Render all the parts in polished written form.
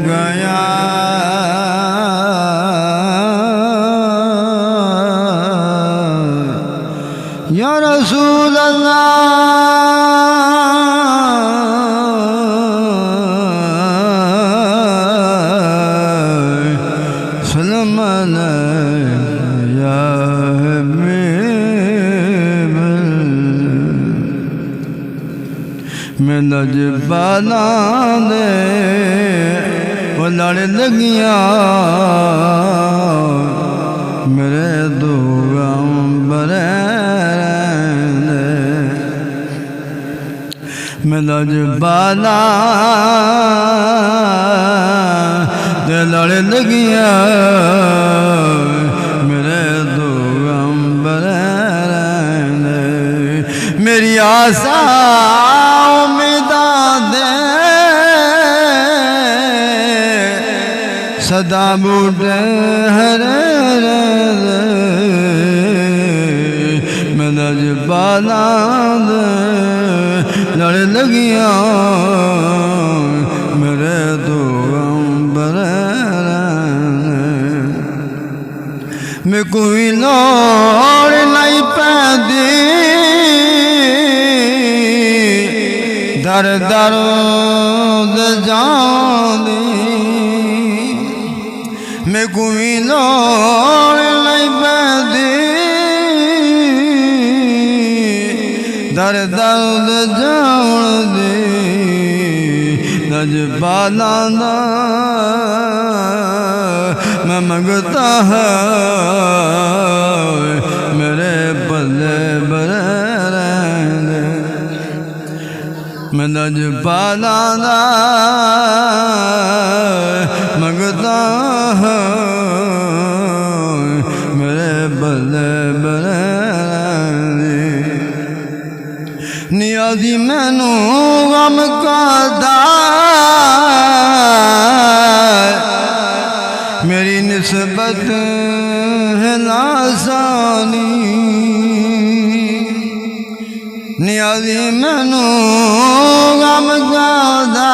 गया या रसूल अल्लाह सल्लम या मैं नजबाना दे वो लड़ लगिया मेरे दुआओं बरे मैं नजबाना दे लड़ लगिया मेरे दुआओं बरे मेरी आशा सदा बूटे हरे मैं नजबाना लड़ लगिया मेरे तो अंबर मैं कोई लोड़ नहीं पैदी दर दर जानी मैं कोई लोड़ नहीं पैदी दर दर्द जान दे नजबाना मैं मंगता है मेरे बल्ले बरे मैं नजबाना मंगता है मेरे बल्ले बरे नियाज़ी मैनू गम करदा मेरी निस्बत है लासानी नियाज़ी मैनू गम करदा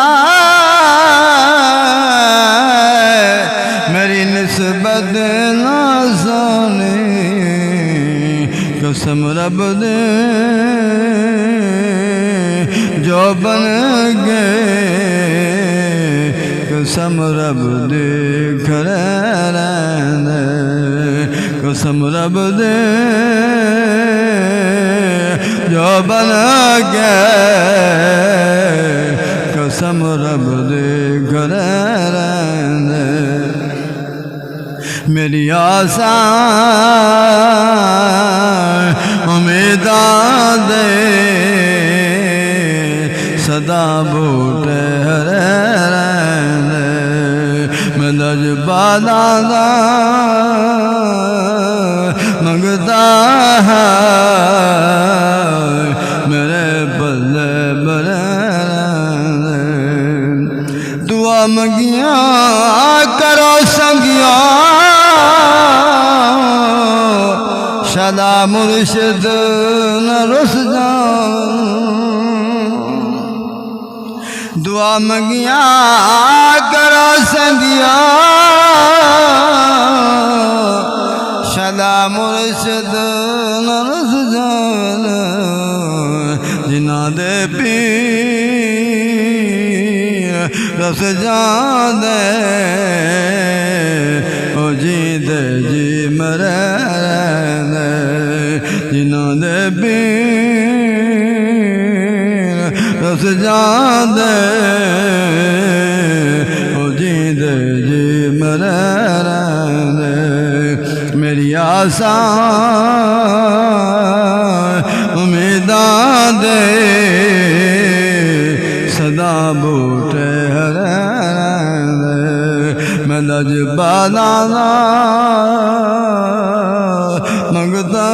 मेरी निस्बत लासानी कसम रब दे जो बन गए कसम रब दे खरे रहने कसम रब दे जो बन गए कसम रब दे खरे रहने मेरी आशा उम्मीदा दे सदा बूटे हरे रहने मैं नजबाना मंगता है मेरे बल्ले बरे दुआ मंगिया करो संगिया सदा मुर्शिद न रुस जाऊं दुआ मंगिया करो संगिया सदा मुर्शिद न रुस जाऊं जिना दे पीर रस जाने ओ जी दे जी मरे जिना दे पीर रस जाने ओ जी दे जी मरे मेरी आशा उम्मीदा दे सदा बूटे हरे मैं नजबाना मंगता